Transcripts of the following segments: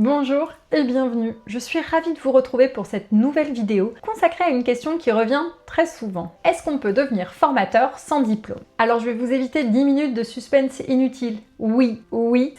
Bonjour et bienvenue, je suis ravie de vous retrouver pour cette nouvelle vidéo consacrée à une question qui revient très souvent. Est-ce qu'on peut devenir formateur sans diplôme? Alors je vais vous éviter 10 minutes de suspense inutile. Oui,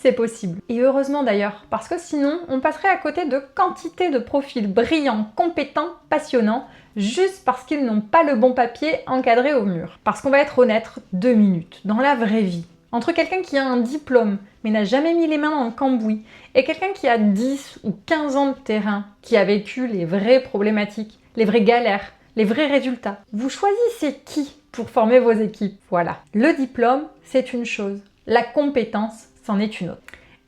c'est possible. Et heureusement d'ailleurs, parce que sinon on passerait à côté de quantité de profils brillants, compétents, passionnants, juste parce qu'ils n'ont pas le bon papier encadré au mur. Parce qu'on va être honnête, 2 minutes, dans la vraie vie. Entre quelqu'un qui a un diplôme, mais n'a jamais mis les mains dans le cambouis, et quelqu'un qui a 10 ou 15 ans de terrain, qui a vécu les vraies problématiques, les vraies galères, les vrais résultats, vous choisissez qui pour former vos équipes? Voilà. Le diplôme, c'est une chose. La compétence, c'en est une autre.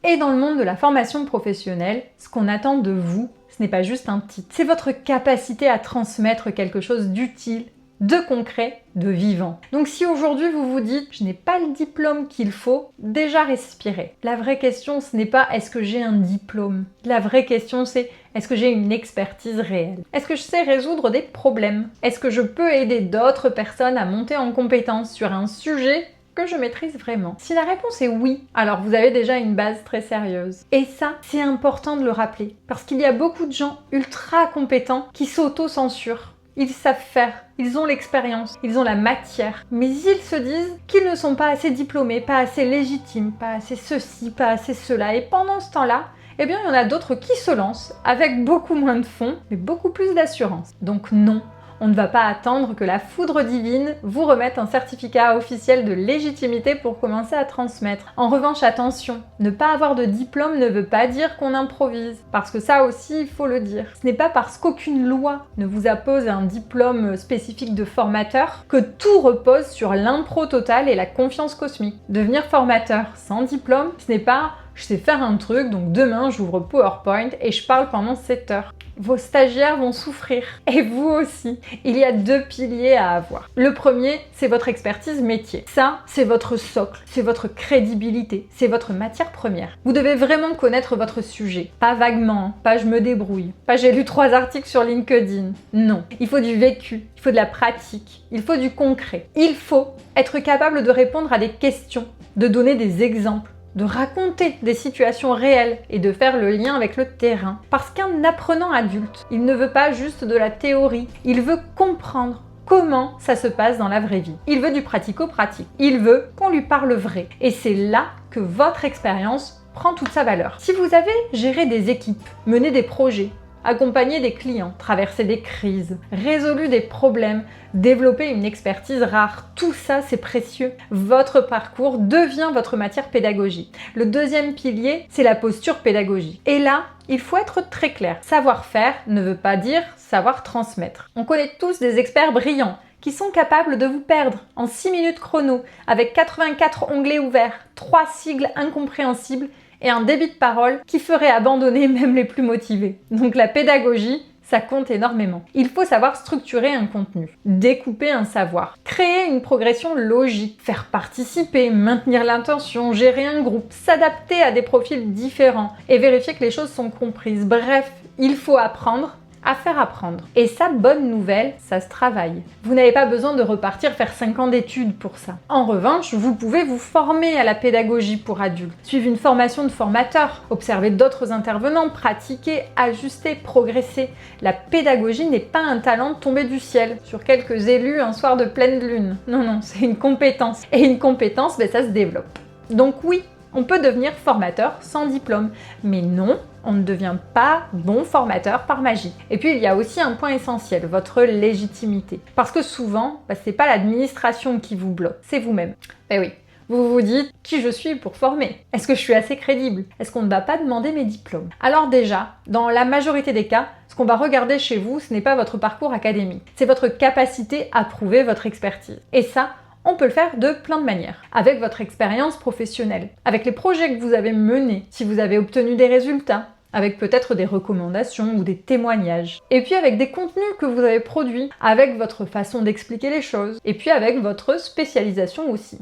Et dans le monde de la formation professionnelle, ce qu'on attend de vous, ce n'est pas juste un titre. C'est votre capacité à transmettre quelque chose d'utile, de concret, de vivant. Donc si aujourd'hui vous vous dites « je n'ai pas le diplôme qu'il faut », déjà respirez. La vraie question, ce n'est pas « est-ce que j'ai un diplôme ?» La vraie question, c'est « est-ce que j'ai une expertise réelle ?» Est-ce que je sais résoudre des problèmes? Est-ce que je peux aider d'autres personnes à monter en compétence sur un sujet que je maîtrise vraiment? Si la réponse est oui, alors vous avez déjà une base très sérieuse. Et ça, c'est important de le rappeler, parce qu'il y a beaucoup de gens ultra compétents qui s'auto-censurent. Ils savent faire, ils ont l'expérience, ils ont la matière, mais ils se disent qu'ils ne sont pas assez diplômés, pas assez légitimes, pas assez ceci, pas assez cela. Et pendant ce temps-là, eh bien, il y en a d'autres qui se lancent avec beaucoup moins de fonds, mais beaucoup plus d'assurance. Donc non, on ne va pas attendre que la foudre divine vous remette un certificat officiel de légitimité pour commencer à transmettre. En revanche, attention, ne pas avoir de diplôme ne veut pas dire qu'on improvise. Parce que ça aussi, il faut le dire. Ce n'est pas parce qu'aucune loi ne vous impose un diplôme spécifique de formateur que tout repose sur l'impro total et la confiance cosmique. Devenir formateur sans diplôme, ce n'est pas « je sais faire un truc, donc demain j'ouvre PowerPoint et je parle pendant 7 heures ». Vos stagiaires vont souffrir, et vous aussi. Il y a 2 piliers à avoir. Le premier, c'est votre expertise métier. Ça, c'est votre socle, c'est votre crédibilité, c'est votre matière première. Vous devez vraiment connaître votre sujet. Pas vaguement, pas je me débrouille, pas j'ai lu 3 articles sur LinkedIn. Non, il faut du vécu, il faut de la pratique, il faut du concret. Il faut être capable de répondre à des questions, de donner des exemples, de raconter des situations réelles et de faire le lien avec le terrain. Parce qu'un apprenant adulte, il ne veut pas juste de la théorie, il veut comprendre comment ça se passe dans la vraie vie. Il veut du pratico-pratique, il veut qu'on lui parle vrai. Et c'est là que votre expérience prend toute sa valeur. Si vous avez géré des équipes, mené des projets, accompagner des clients, traverser des crises, résolu des problèmes, développer une expertise rare, tout ça c'est précieux. Votre parcours devient votre matière pédagogique. Le deuxième pilier, c'est la posture pédagogique. Et là, il faut être très clair. Savoir-faire ne veut pas dire savoir transmettre. On connaît tous des experts brillants qui sont capables de vous perdre en 6 minutes chrono avec 84 onglets ouverts, 3 sigles incompréhensibles et un débit de parole qui ferait abandonner même les plus motivés. Donc la pédagogie, ça compte énormément. Il faut savoir structurer un contenu, découper un savoir, créer une progression logique, faire participer, maintenir l'intention, gérer un groupe, s'adapter à des profils différents et vérifier que les choses sont comprises. Bref, il faut apprendre à faire apprendre. Et ça, bonne nouvelle, ça se travaille. Vous n'avez pas besoin de repartir faire 5 ans d'études pour ça. En revanche, vous pouvez vous former à la pédagogie pour adultes, suivre une formation de formateur, observer d'autres intervenants, pratiquer, ajuster, progresser. La pédagogie n'est pas un talent tombé du ciel sur quelques élus un soir de pleine lune. Non, c'est une compétence. Et une compétence, ça se développe. Donc oui, on peut devenir formateur sans diplôme, mais non, on ne devient pas bon formateur par magie. Et puis il y a aussi un point essentiel, votre légitimité. Parce que souvent, c'est pas l'administration qui vous bloque, c'est vous-même. Eh oui, vous vous dites qui je suis pour former? Est-ce que je suis assez crédible? Est-ce qu'on ne va pas demander mes diplômes? Alors déjà, dans la majorité des cas, ce qu'on va regarder chez vous, ce n'est pas votre parcours académique, c'est votre capacité à prouver votre expertise. Et ça, on peut le faire de plein de manières. Avec votre expérience professionnelle, avec les projets que vous avez menés, si vous avez obtenu des résultats, avec peut-être des recommandations ou des témoignages. Et puis avec des contenus que vous avez produits, avec votre façon d'expliquer les choses, et puis avec votre spécialisation aussi.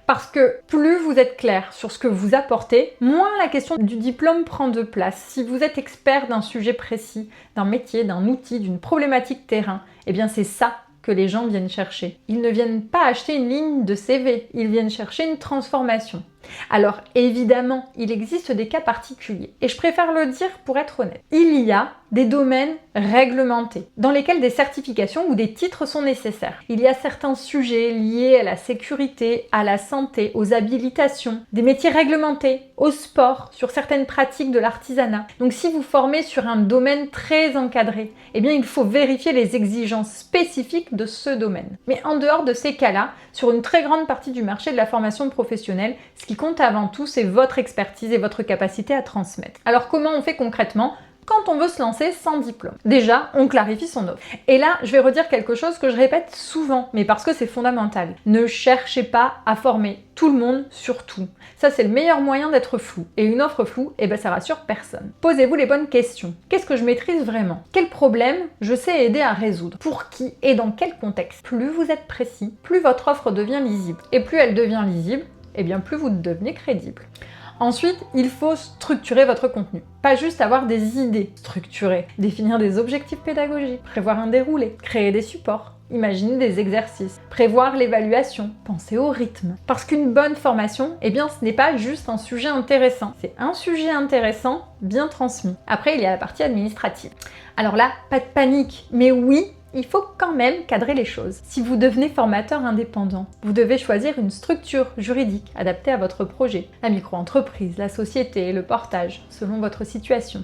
Parce que plus vous êtes clair sur ce que vous apportez, moins la question du diplôme prend de place. Si vous êtes expert d'un sujet précis, d'un métier, d'un outil, d'une problématique terrain, eh bien c'est ça que les gens viennent chercher. Ils ne viennent pas acheter une ligne de CV, ils viennent chercher une transformation. Alors évidemment, il existe des cas particuliers, et je préfère le dire pour être honnête. Il y a des domaines réglementés, dans lesquels des certifications ou des titres sont nécessaires. Il y a certains sujets liés à la sécurité, à la santé, aux habilitations, des métiers réglementés, au sport, sur certaines pratiques de l'artisanat. Donc si vous formez sur un domaine très encadré, eh bien il faut vérifier les exigences spécifiques de ce domaine. Mais en dehors de ces cas-là, sur une très grande partie du marché de la formation professionnelle, ce qui compte avant tout, c'est votre expertise et votre capacité à transmettre. Alors comment on fait concrètement quand on veut se lancer sans diplôme? Déjà, on clarifie son offre. Et là, je vais redire quelque chose que je répète souvent, mais parce que c'est fondamental. Ne cherchez pas à former tout le monde sur tout. Ça, c'est le meilleur moyen d'être flou. Et une offre floue, ça rassure personne. Posez-vous les bonnes questions. Qu'est-ce que je maîtrise vraiment? Quel problème je sais aider à résoudre? Pour qui et dans quel contexte? Plus vous êtes précis, plus votre offre devient lisible. Et plus elle devient lisible, plus vous devenez crédible. Ensuite, il faut structurer votre contenu. Pas juste avoir des idées structurées, définir des objectifs pédagogiques, prévoir un déroulé, créer des supports, imaginer des exercices, prévoir l'évaluation, penser au rythme. Parce qu'une bonne formation, ce n'est pas juste un sujet intéressant. C'est un sujet intéressant, bien transmis. Après, il y a la partie administrative. Alors là, pas de panique, mais oui, il faut quand même cadrer les choses. Si vous devenez formateur indépendant, vous devez choisir une structure juridique adaptée à votre projet, la micro-entreprise, la société, le portage, selon votre situation.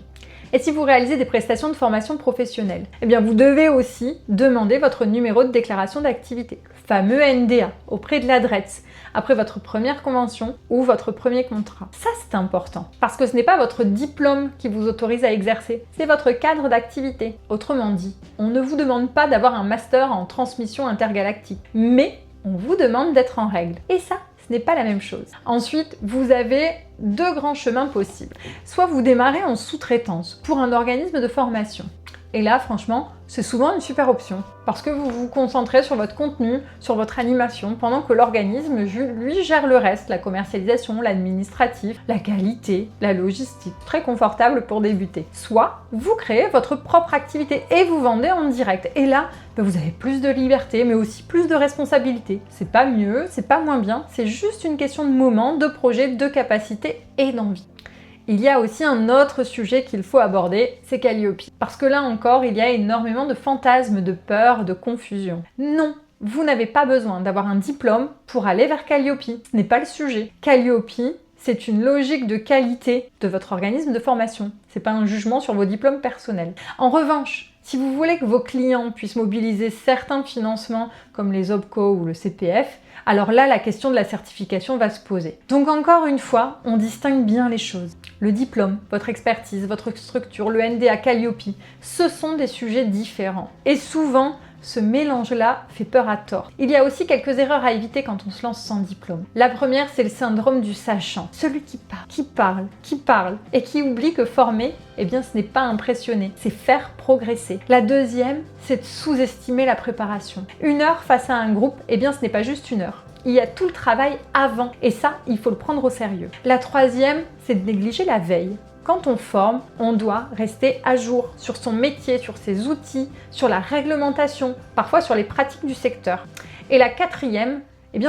Et si vous réalisez des prestations de formation professionnelle, vous devez aussi demander votre numéro de déclaration d'activité, le fameux NDA, auprès de l'ADRETS, après votre première convention ou votre premier contrat. Ça, c'est important, parce que ce n'est pas votre diplôme qui vous autorise à exercer, c'est votre cadre d'activité. Autrement dit, on ne vous demande pas d'avoir un master en transmission intergalactique, mais on vous demande d'être en règle. Et ça, ce n'est pas la même chose. Ensuite, vous avez deux grands chemins possibles. Soit vous démarrez en sous-traitance pour un organisme de formation. Et là, franchement, c'est souvent une super option, parce que vous vous concentrez sur votre contenu, sur votre animation, pendant que l'organisme, lui, gère le reste, la commercialisation, l'administratif, la qualité, la logistique. Très confortable pour débuter. Soit vous créez votre propre activité et vous vendez en direct. Et là, vous avez plus de liberté, mais aussi plus de responsabilité. C'est pas mieux, c'est pas moins bien, c'est juste une question de moment, de projet, de capacité et d'envie. Il y a aussi un autre sujet qu'il faut aborder, c'est Calliope. Parce que là encore, il y a énormément de fantasmes, de peur, de confusion. Non, vous n'avez pas besoin d'avoir un diplôme pour aller vers Calliope. Ce n'est pas le sujet. Calliope, c'est une logique de qualité de votre organisme de formation. C'est pas un jugement sur vos diplômes personnels. En revanche, si vous voulez que vos clients puissent mobiliser certains financements comme les OPCO ou le CPF, alors là, la question de la certification va se poser. Donc encore une fois, on distingue bien les choses. Le diplôme, votre expertise, votre structure, le NDA Calliope, ce sont des sujets différents. Et souvent, ce mélange-là fait peur à tort. Il y a aussi quelques erreurs à éviter quand on se lance sans diplôme. La première, c'est le syndrome du sachant. Celui qui parle, et qui oublie que former, ce n'est pas impressionner, c'est faire progresser. La deuxième, c'est de sous-estimer la préparation. Une heure face à un groupe, ce n'est pas juste une heure. Il y a tout le travail avant, et ça, il faut le prendre au sérieux. La troisième, c'est de négliger la veille. Quand on forme, on doit rester à jour sur son métier, sur ses outils, sur la réglementation, parfois sur les pratiques du secteur. Et la quatrième,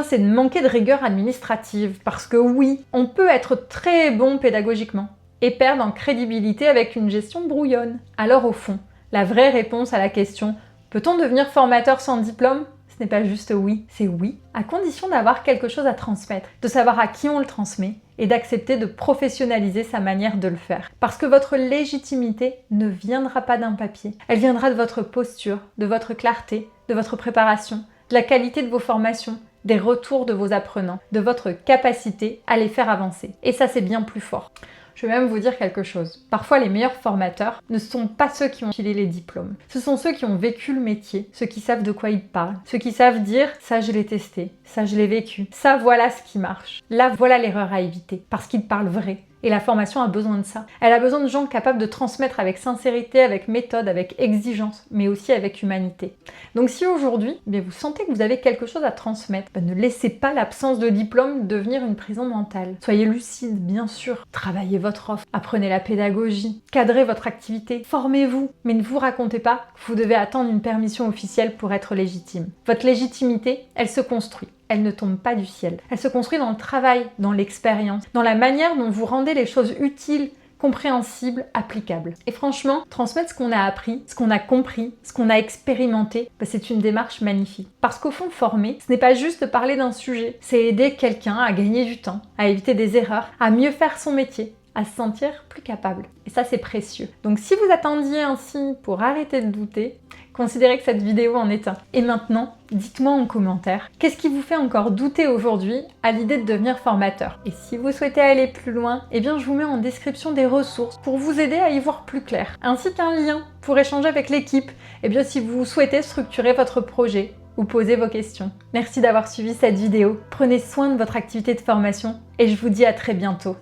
c'est de manquer de rigueur administrative. Parce que oui, on peut être très bon pédagogiquement et perdre en crédibilité avec une gestion brouillonne. Alors au fond, la vraie réponse à la question « Peut-on devenir formateur sans diplôme ?» Ce n'est pas juste oui, c'est oui, à condition d'avoir quelque chose à transmettre, de savoir à qui on le transmet et d'accepter de professionnaliser sa manière de le faire. Parce que votre légitimité ne viendra pas d'un papier, elle viendra de votre posture, de votre clarté, de votre préparation, de la qualité de vos formations, des retours de vos apprenants, de votre capacité à les faire avancer. Et ça, c'est bien plus fort. Je vais même vous dire quelque chose. Parfois, les meilleurs formateurs ne sont pas ceux qui ont filé les diplômes. Ce sont ceux qui ont vécu le métier, ceux qui savent de quoi ils parlent, ceux qui savent dire « ça, je l'ai testé, ça, je l'ai vécu, ça, voilà ce qui marche ». Là, voilà l'erreur à éviter, parce qu'ils parlent vrai. Et la formation a besoin de ça. Elle a besoin de gens capables de transmettre avec sincérité, avec méthode, avec exigence, mais aussi avec humanité. Donc si aujourd'hui, vous sentez que vous avez quelque chose à transmettre, ne laissez pas l'absence de diplôme devenir une prison mentale. Soyez lucide, bien sûr. Travaillez votre offre, apprenez la pédagogie, cadrez votre activité, formez-vous, mais ne vous racontez pas que vous devez attendre une permission officielle pour être légitime. Votre légitimité, elle se construit. elle ne tombe pas du ciel. Elle se construit dans le travail, dans l'expérience, dans la manière dont vous rendez les choses utiles, compréhensibles, applicables. Et franchement, transmettre ce qu'on a appris, ce qu'on a compris, ce qu'on a expérimenté, c'est une démarche magnifique. Parce qu'au fond, former, ce n'est pas juste parler d'un sujet, c'est aider quelqu'un à gagner du temps, à éviter des erreurs, à mieux faire son métier, à se sentir plus capable. Et ça, c'est précieux. Donc si vous attendiez ainsi pour arrêter de douter, considérez que cette vidéo en est un. Et maintenant, dites-moi en commentaire, qu'est-ce qui vous fait encore douter aujourd'hui à l'idée de devenir formateur? Et si vous souhaitez aller plus loin, eh bien je vous mets en description des ressources pour vous aider à y voir plus clair, ainsi qu'un lien pour échanger avec l'équipe, eh bien si vous souhaitez structurer votre projet ou poser vos questions. Merci d'avoir suivi cette vidéo, prenez soin de votre activité de formation et je vous dis à très bientôt.